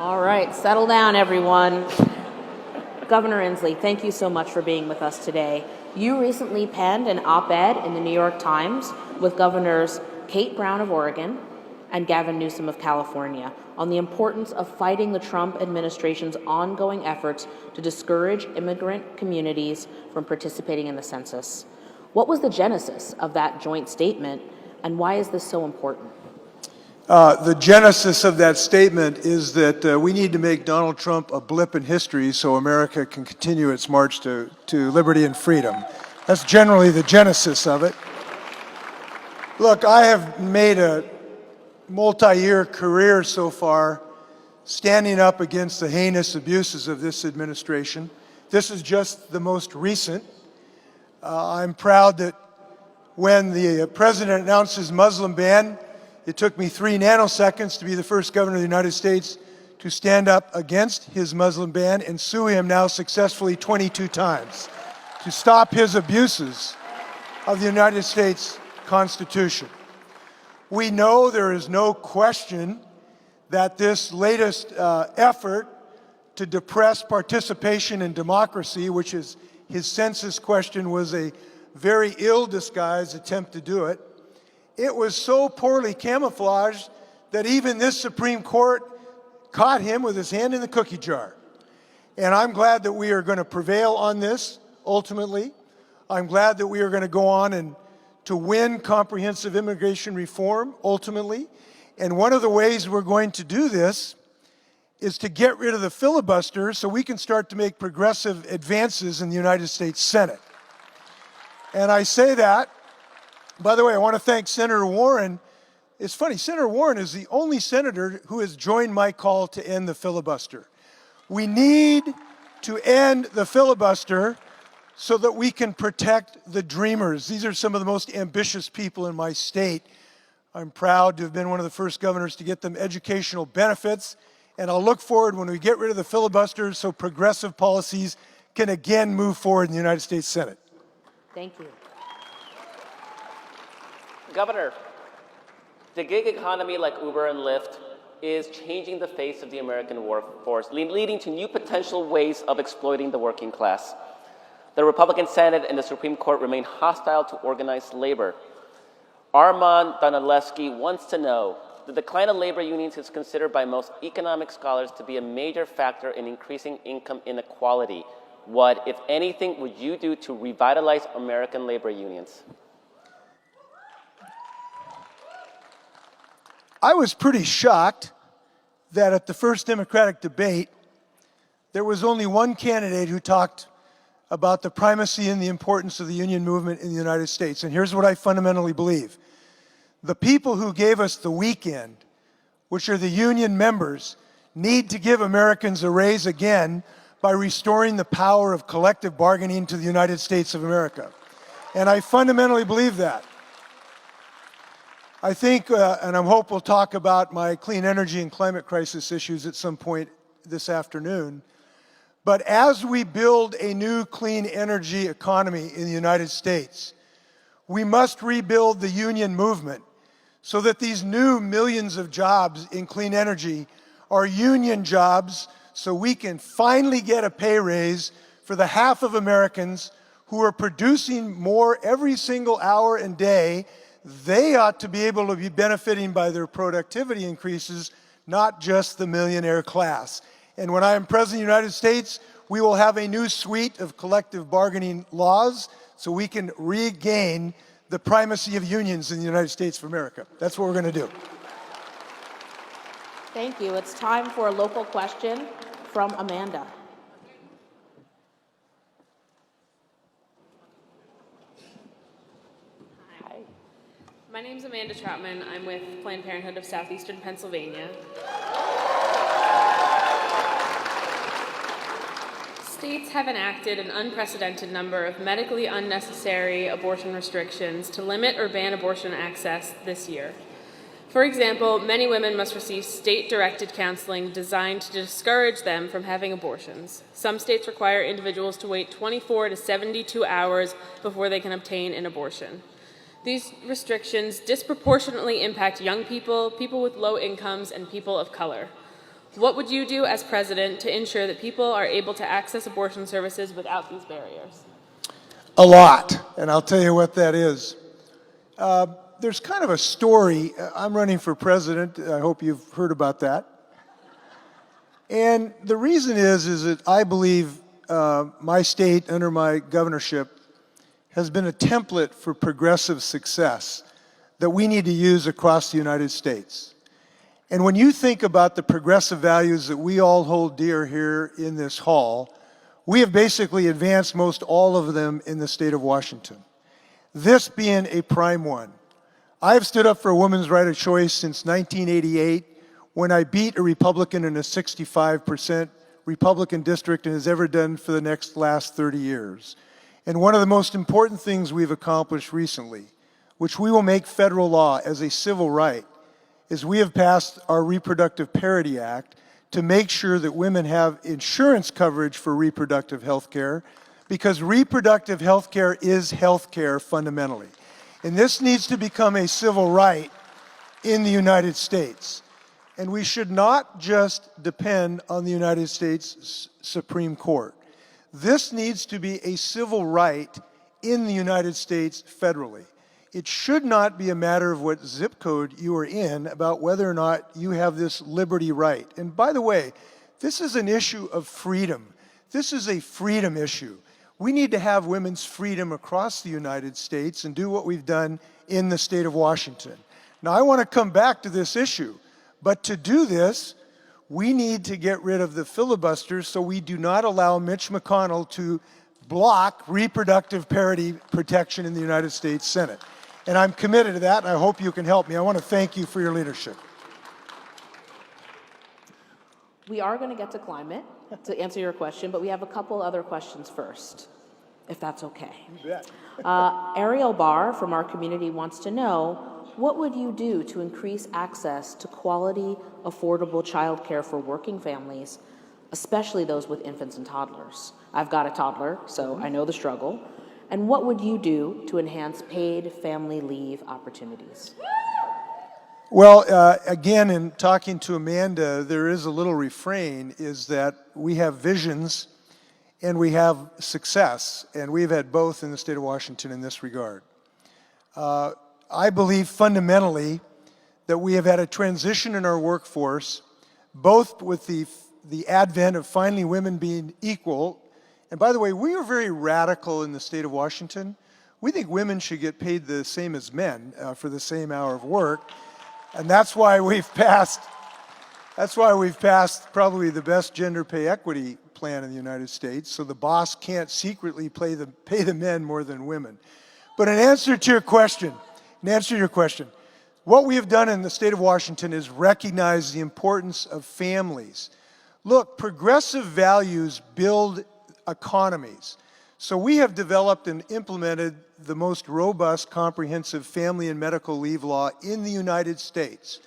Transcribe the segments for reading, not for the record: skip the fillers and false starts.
All right, settle down, everyone. Governor Inslee, thank you so much for being with us today. You recently penned an op-ed in the New York Times with Governors Kate Brown of Oregon and Gavin Newsom of California on the importance of fighting the Trump administration's ongoing efforts to discourage immigrant communities from participating in the census. What was the genesis of that joint statement, and why is this so important? The genesis of that statement is that we need to make Donald Trump a blip in history so America can continue its march to liberty and freedom. That's generally the genesis of it. Look, I have made a multi-year career so far standing up against the heinous abuses of this administration. This is just the most recent. I'm proud that when the president announced his Muslim ban, it took me 3 nanoseconds to be the first governor of the United States to stand up against his Muslim ban and sue him now successfully 22 times to stop his abuses of the United States Constitution. We know there is no question that this latest effort to depress participation in democracy, which is his census question, was a very ill-disguised attempt to do it. It was so poorly camouflaged that even this Supreme Court caught him with his hand in the cookie jar. And I'm glad that we are going to prevail on this ultimately. I'm glad that we are going to go on and to win comprehensive immigration reform ultimately. And one of the ways we're going to do this is to get rid of the filibuster so we can start to make progressive advances in the United States Senate. And I say that, by the way, I want to thank Senator Warren. It's funny, Senator Warren is the only senator who has joined my call to end the filibuster. We need to end the filibuster so that we can protect the dreamers. These are some of the most ambitious people in my state. I'm proud to have been one of the first governors to get them educational benefits, and I'll look forward when we get rid of the filibuster so progressive policies can again move forward in the United States Senate. Thank you. Governor, the gig economy like Uber and Lyft is changing the face of the American workforce, leading to new potential ways of exploiting the working class. The Republican Senate and the Supreme Court remain hostile to organized labor. Armand Danilevsky wants to know, the decline of labor unions is considered by most economic scholars to be a major factor in increasing income inequality. What, if anything, would you do to revitalize American labor unions? I was pretty shocked that at the first Democratic debate, there was only one candidate who talked about the primacy and the importance of the union movement in the United States. And here's what I fundamentally believe. The people who gave us the weekend, which are the union members, need to give Americans a raise again by restoring the power of collective bargaining to the United States of America. And I fundamentally believe that. I think, and I hope we'll talk about my clean energy and climate crisis issues at some point this afternoon. But as we build a new clean energy economy in the United States, we must rebuild the union movement so that these new millions of jobs in clean energy are union jobs, so we can finally get a pay raise for the half of Americans who are producing more every single hour and day. They ought to be able to be benefiting by their productivity increases, not just the millionaire class. And when I am President of the United States, we will have a new suite of collective bargaining laws so we can regain the primacy of unions in the United States of America. That's what we're going to do. Thank you. It's time for a local question from Amanda. Hi. My name's Amanda Troutman. I'm with Planned Parenthood of Southeastern Pennsylvania. States have enacted an unprecedented number of medically unnecessary abortion restrictions to limit or ban abortion access this year. For example, many women must receive state-directed counseling designed to discourage them from having abortions. Some states require individuals to wait 24 to 72 hours before they can obtain an abortion. These restrictions disproportionately impact young people, people with low incomes, and people of color. What would you do as president to ensure that people are able to access abortion services without these barriers? A lot, and I'll tell you what that is. There's kind of a story. I'm running for president. I hope you've heard about that. And the reason is that I believe my state, under my governorship, has been a template for progressive success that we need to use across the United States. And when you think about the progressive values that we all hold dear here in this hall, we have basically advanced most all of them in the state of Washington, this being a prime one. I have stood up for a woman's right of choice since 1988, when I beat a Republican in a 65% Republican district and has ever done for the last 30 years. And one of the most important things we've accomplished recently, which we will make federal law as a civil right, is we have passed our Reproductive Parity Act to make sure that women have insurance coverage for reproductive health care, because reproductive health care is health care fundamentally. And this needs to become a civil right in the United States. And we should not just depend on the United States Supreme Court. This needs to be a civil right in the United States federally. It should not be a matter of what zip code you are in about whether or not you have this liberty right. And by the way, this is an issue of freedom. This is a freedom issue. We need to have women's freedom across the United States and do what we've done in the state of Washington. Now, I want to come back to this issue, but to do this, we need to get rid of the filibusters so we do not allow Mitch McConnell to block reproductive parity protection in the United States Senate. And I'm committed to that, and I hope you can help me. I want to thank you for your leadership. We are going to get to climate to answer your question, but we have a couple other questions first, if that's okay. You bet. Ariel Barr from our community wants to know, what would you do to increase access to quality, affordable childcare for working families, especially those with infants and toddlers? I've got a toddler, so I know the struggle. And what would you do to enhance paid family leave opportunities? Well, again, in talking to Amanda, there is a little refrain, is that we have visions and we have success, and we've had both in the state of Washington in this regard. I believe fundamentally that we have had a transition in our workforce, both with the advent of finally women being equal. And by the way, we are very radical in the state of Washington. We think women should get paid the same as men for the same hour of work. And that's why we've passed probably the best gender pay equity plan in the United States, so the boss can't secretly pay the men more than women. But in answer to your question, what we have done in the state of Washington is recognize the importance of families. Look, progressive values build economies. So we have developed and implemented the most robust, comprehensive family and medical leave law in the United States.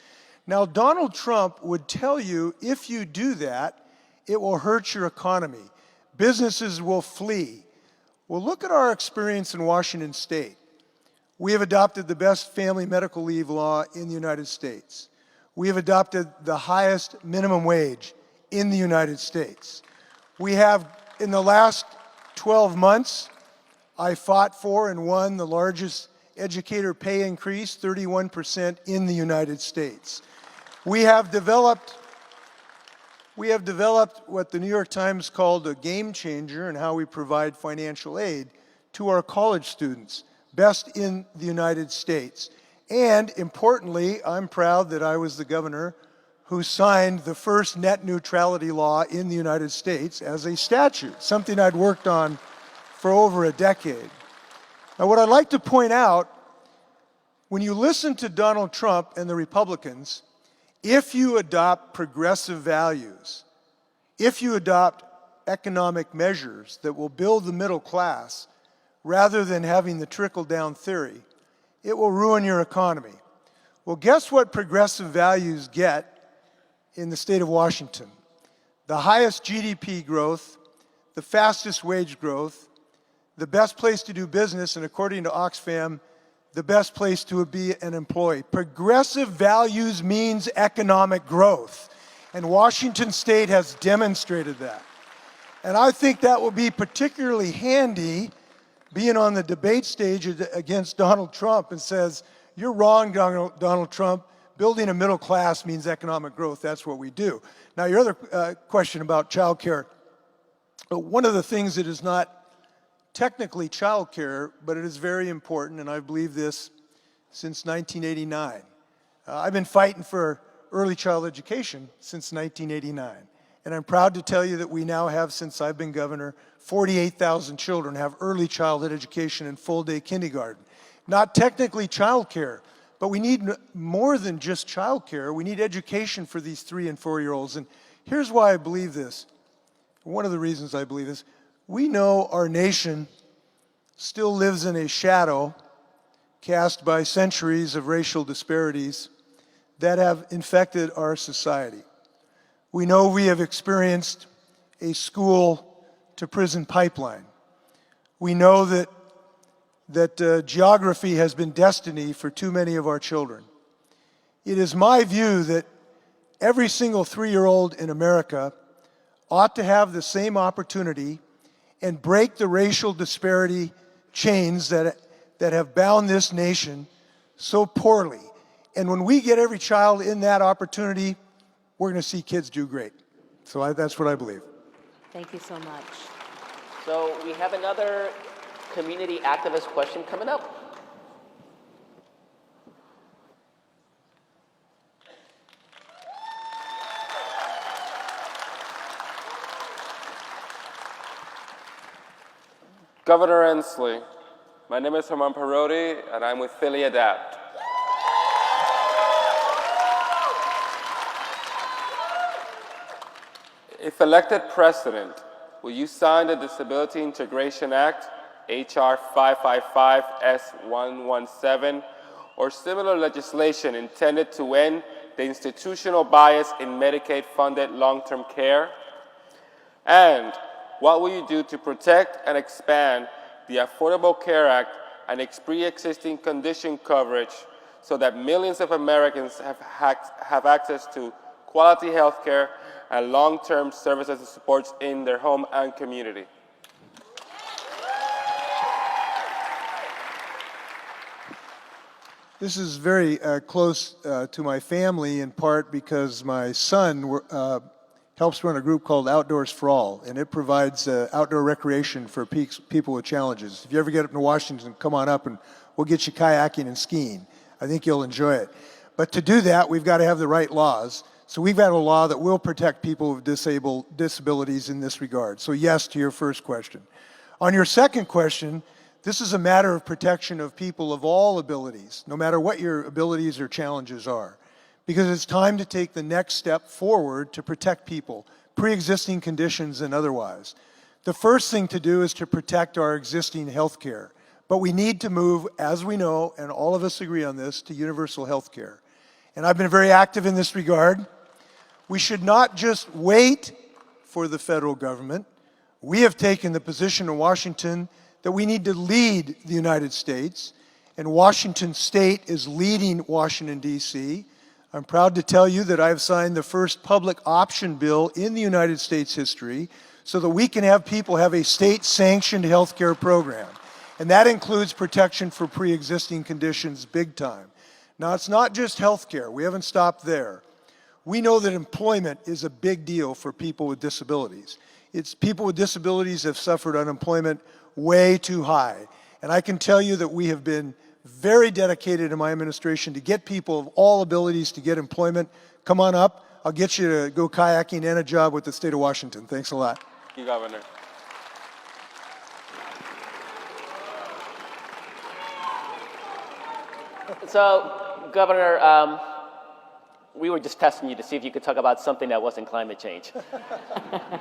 Now, Donald Trump would tell you, if you do that, it will hurt your economy. Businesses will flee. Well, look at our experience in Washington State. We have adopted the best family medical leave law in the United States. We have adopted the highest minimum wage in the United States. We have, in the last 12 months, I fought for and won the largest educator pay increase, 31% in the United States. We have developed what the New York Times called a game changer in how we provide financial aid to our college students, best in the United States. And importantly, I'm proud that I was the governor who signed the first net neutrality law in the United States as a statute, something I'd worked on for over a decade. Now, what I'd like to point out, when you listen to Donald Trump and the Republicans, if you adopt progressive values, if you adopt economic measures that will build the middle class, rather than having the trickle-down theory, it will ruin your economy. Well, guess what progressive values get in the state of Washington? The highest GDP growth, the fastest wage growth, the best place to do business, and according to Oxfam, the best place to be an employee. Progressive values means economic growth. And Washington State has demonstrated that. And I think that will be particularly handy being on the debate stage against Donald Trump and says, you're wrong, Donald Trump. Building a middle class means economic growth. That's what we do. Now, your other question about child care. One of the things that is not technically child care, but it is very important, and I believe this since 1989. I've been fighting for early child education since 1989. And I'm proud to tell you that we now have, since I've been governor, 48,000 children have early childhood education and full-day kindergarten. Not technically child care, but we need more than just child care. We need education for these 3- and 4-year-olds. And here's why I believe this. One of the reasons I believe this. We know our nation still lives in a shadow cast by centuries of racial disparities that have infected our society. We know we have experienced a school-to-prison pipeline. We know that geography has been destiny for too many of our children. It is my view that every single 3-year-old in America ought to have the same opportunity and break the racial disparity chains that have bound this nation so poorly. And when we get every child in that opportunity, we're going to see kids do great. So that's what I believe. Thank you so much. So we have another community activist question coming up. Governor Inslee, my name is Herman Parodi, and I'm with Philly Adapt. If elected president, will you sign the Disability Integration Act, H.R. 555 S117, or similar legislation intended to end the institutional bias in Medicaid-funded long-term care? And what will you do to protect and expand the Affordable Care Act and its pre-existing condition coverage so that millions of Americans have access to quality health care and long-term services and supports in their home and community? This is very close to my family, in part because my son helps run a group called Outdoors for All, and it provides outdoor recreation for people with challenges. If you ever get up to Washington, come on up and we'll get you kayaking and skiing. I think you'll enjoy it. But to do that, we've got to have the right laws. So we've got a law that will protect people with disabilities in this regard. So yes to your first question. On your second question, this is a matter of protection of people of all abilities, no matter what your abilities or challenges are. Because it's time to take the next step forward to protect people, pre-existing conditions and otherwise. The first thing to do is to protect our existing health care. But we need to move, as we know, and all of us agree on this, to universal health care. And I've been very active in this regard. We should not just wait for the federal government. We have taken the position in Washington that we need to lead the United States, and Washington State is leading Washington, D.C. I'm proud to tell you that I've signed the first public option bill in the United States history so that we can have people have a state-sanctioned health care program. And that includes protection for pre-existing conditions big time. Now, it's not just health care. We haven't stopped there. We know that employment is a big deal for people with disabilities. People with disabilities have suffered unemployment way too high. And I can tell you that we have been very dedicated in my administration to get people of all abilities to get employment. Come on up. I'll get you to go kayaking and a job with the state of Washington. Thanks a lot. Thank you, Governor. So, Governor, we were just testing you to see if you could talk about something that wasn't climate change.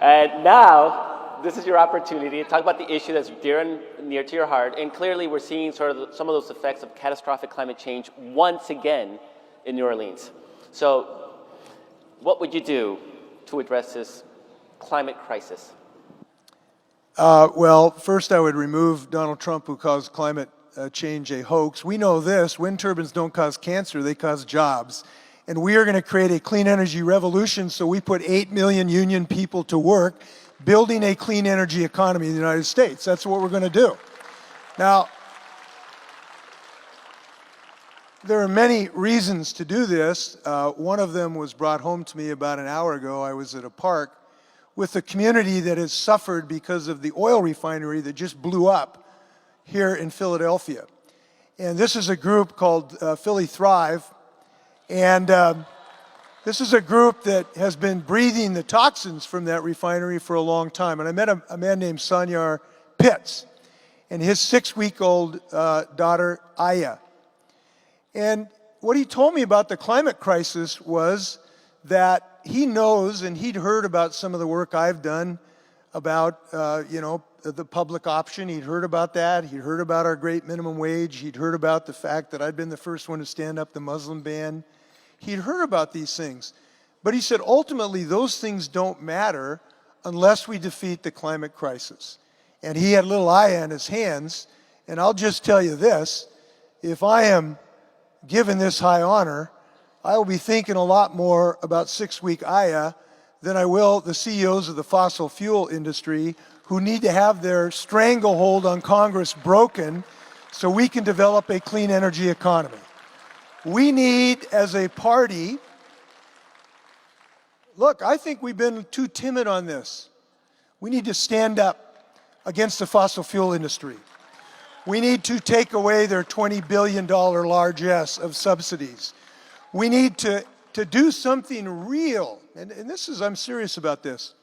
And now, this is your opportunity to talk about the issue that's dear and near to your heart. And clearly, we're seeing sort of some of those effects of catastrophic climate change once again in New Orleans. So, what would you do to address this climate crisis? Well, first I would remove Donald Trump, who caused climate change a hoax. We know this, wind turbines don't cause cancer, they cause jobs. And we are going to create a clean energy revolution, so we put 8 million union people to work building a clean energy economy in the United States. That's what we're going to do. Now, there are many reasons to do this. One of them was brought home to me about an hour ago. I was at a park with a community that has suffered because of the oil refinery that just blew up here in Philadelphia. And this is a group called Philly Thrive. And this is a group that has been breathing the toxins from that refinery for a long time. And I met a man named Sanyar Pitts and his 6-week-old daughter, Aya. And what he told me about the climate crisis was that he knows, and he'd heard about some of the work I've done about, the public option. He'd heard about that. He'd heard about our great minimum wage. He'd heard about the fact that I'd been the first one to stand up the Muslim ban. He'd heard about these things. But he said, ultimately, those things don't matter unless we defeat the climate crisis. And he had little Aya in his hands. And I'll just tell you this, if I am given this high honor, I will be thinking a lot more about 6-week Aya than I will the CEOs of the fossil fuel industry who need to have their stranglehold on Congress broken so we can develop a clean energy economy. We need, as a party, look, I think we've been too timid on this. We need to stand up against the fossil fuel industry. We need to take away their $20 billion largesse of subsidies. We need to do something real, and this is, I'm serious about this.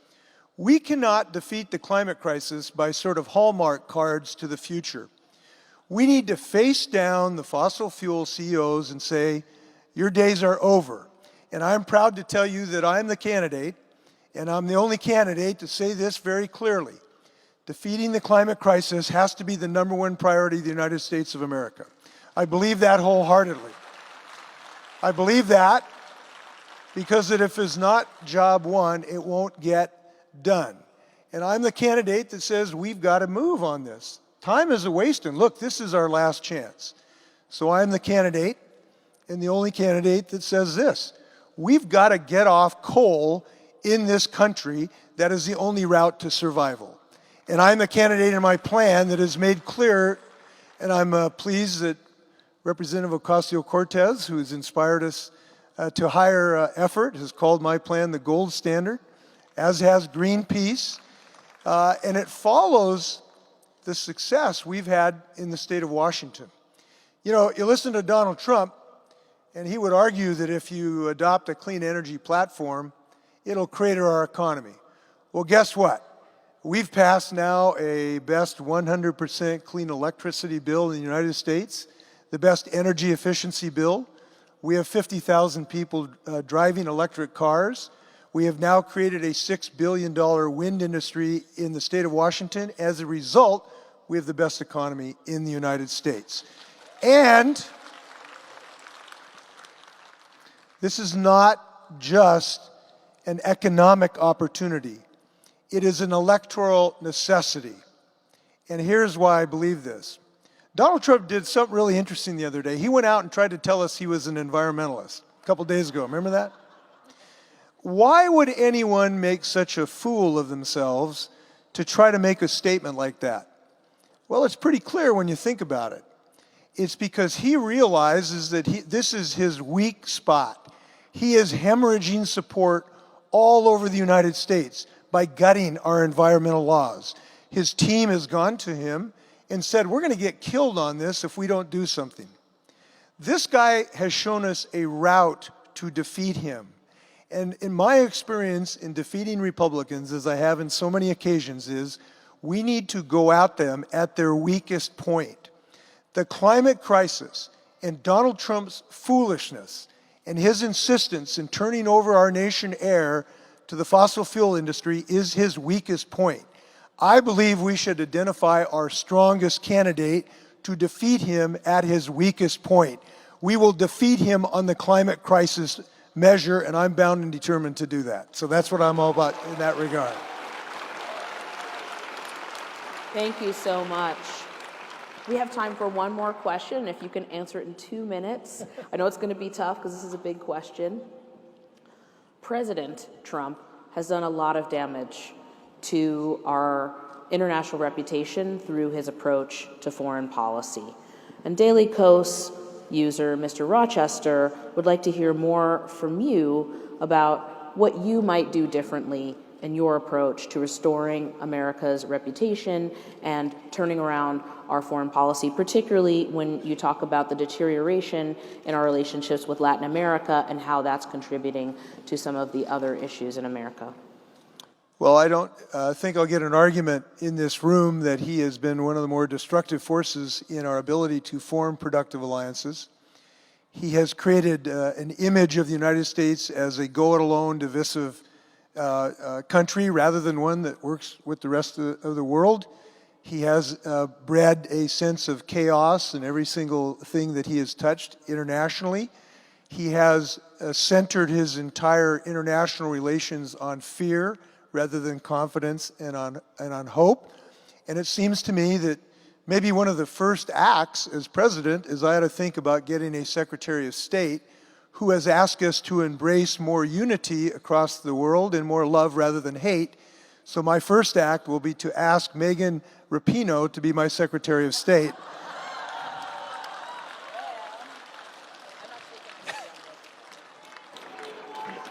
We cannot defeat the climate crisis by sort of Hallmark cards to the future. We need to face down the fossil fuel CEOs and say, your days are over. And I'm proud to tell you that I'm the candidate, and I'm the only candidate to say this very clearly. Defeating the climate crisis has to be the #1 priority of the United States of America. I believe that wholeheartedly. I believe that because if it's not job one, it won't get done. And I'm the candidate that says we've got to move on this. Time is a wasting. Look, this is our last chance. So I'm the candidate and the only candidate that says this. We've got to get off coal in this country. That is the only route to survival. And I'm the candidate in my plan that is made clear, and I'm pleased that Representative Ocasio-Cortez, who has inspired us to higher effort, has called my plan the gold standard, as has Greenpeace. And it follows the success we've had in the state of Washington. You know, you listen to Donald Trump, and he would argue that if you adopt a clean energy platform, it'll crater our economy. Well, guess what? We've passed now a best 100% clean electricity bill in the United States, the best energy efficiency bill. We have 50,000 people driving electric cars. We have now created a $6 billion wind industry in the state of Washington. As a result, we have the best economy in the United States. And this is not just an economic opportunity. It is an electoral necessity. And here's why I believe this. Donald Trump did something really interesting the other day. He went out and tried to tell us he was an environmentalist a couple days ago. Remember that? Why would anyone make such a fool of themselves to try to make a statement like that? Well, it's pretty clear when you think about it. It's because he realizes that this is his weak spot. He is hemorrhaging support all over the United States by gutting our environmental laws. His team has gone to him and said, we're going to get killed on this if we don't do something. This guy has shown us a route to defeat him. And in my experience in defeating Republicans, as I have in so many occasions, is we need to go at them at their weakest point. The climate crisis and Donald Trump's foolishness and his insistence in turning over our nation air to the fossil fuel industry is his weakest point. I believe we should identify our strongest candidate to defeat him at his weakest point. We will defeat him on the climate crisis measure, and I'm bound and determined to do that. So that's what I'm all about in that regard. Thank you so much. We have time for one more question, if you can answer it in 2 minutes. I know it's going to be tough because this is a big question. President Trump has done a lot of damage to our international reputation through his approach to foreign policy. And Daily Kos user Mr. Rochester would like to hear more from you about what you might do differently in your approach to restoring America's reputation and turning around our foreign policy, particularly when you talk about the deterioration in our relationships with Latin America and how that's contributing to some of the other issues in America. Well, I don't think I'll get an argument in this room that he has been one of the more destructive forces in our ability to form productive alliances. He has created an image of the United States as a go-it-alone, divisive country rather than one that works with the rest of the world. He has bred a sense of chaos in every single thing that he has touched internationally. He has centered his entire international relations on fear rather than confidence and on hope. And it seems to me that maybe one of the first acts as president is I ought to think about getting a Secretary of State who has asked us to embrace more unity across the world and more love rather than hate. So my first act will be to ask Megan Rapinoe to be my Secretary of State.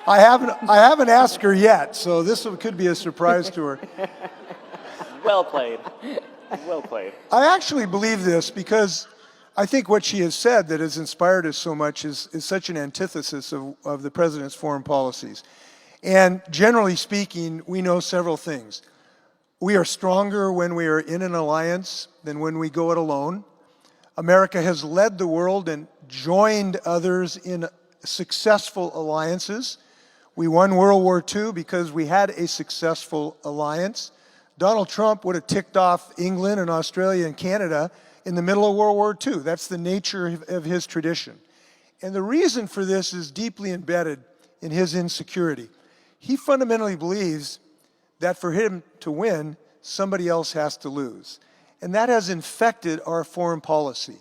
I haven't asked her yet, so this could be a surprise to her. Well played. Well played. I actually believe this because I think what she has said that has inspired us so much is such an antithesis of the president's foreign policies. And generally speaking, we know several things. We are stronger when we are in an alliance than when we go it alone. America has led the world and joined others in successful alliances. We won World War II because we had a successful alliance. Donald Trump would have ticked off England and Australia and Canada in the middle of World War II. That's the nature of his tradition. And the reason for this is deeply embedded in his insecurity. He fundamentally believes that for him to win, somebody else has to lose. And that has infected our foreign policy.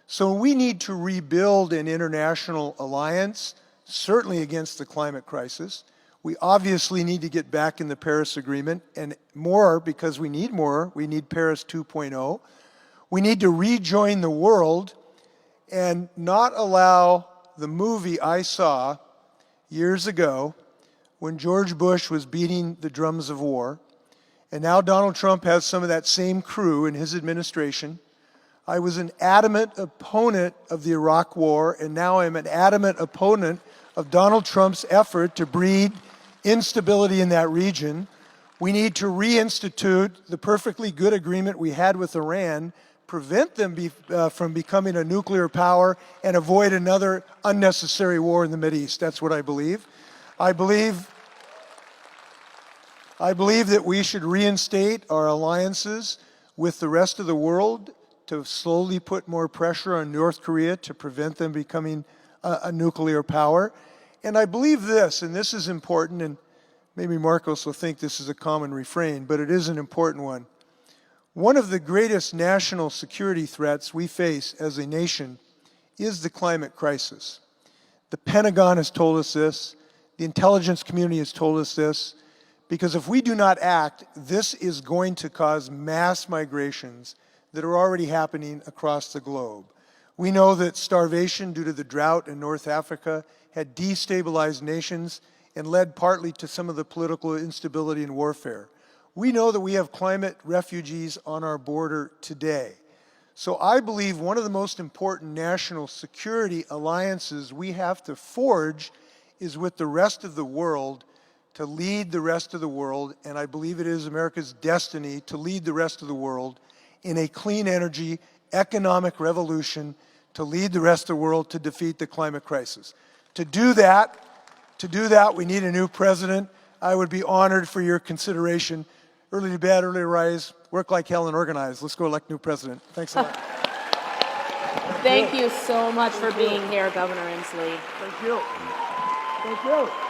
So we need to rebuild an international alliance, certainly against the climate crisis. We obviously need to get back in the Paris Agreement, and more because we need more. We need Paris 2.0. We need to rejoin the world and not allow the movie I saw years ago when George Bush was beating the drums of war, and now Donald Trump has some of that same crew in his administration. I was an adamant opponent of the Iraq War, and now I'm an adamant opponent of Donald Trump's effort to breed instability in that region. We need to reinstitute the perfectly good agreement we had with Iran, prevent them from becoming a nuclear power, and avoid another unnecessary war in the Mideast. That's what I believe. I believe that we should reinstate our alliances with the rest of the world to slowly put more pressure on North Korea to prevent them becoming a nuclear power. And I believe this, and this is important, and maybe Marcos will think this is a common refrain, but it is an important one. One of the greatest national security threats we face as a nation is the climate crisis. The Pentagon has told us this. The intelligence community has told us this. Because if we do not act, this is going to cause mass migrations that are already happening across the globe. We know that starvation due to the drought in North Africa had destabilized nations and led partly to some of the political instability and warfare. We know that we have climate refugees on our border today. So I believe one of the most important national security alliances we have to forge is with the rest of the world, to lead the rest of the world, and I believe it is America's destiny to lead the rest of the world in a clean energy, economic revolution, to lead the rest of the world to defeat the climate crisis. To do that, we need a new president. I would be honored for your consideration. Early to bed, early to rise, work like hell and organize. Let's go elect new president. Thanks a lot. Thank you so much for being here, Governor Inslee. Thank you. Thank you.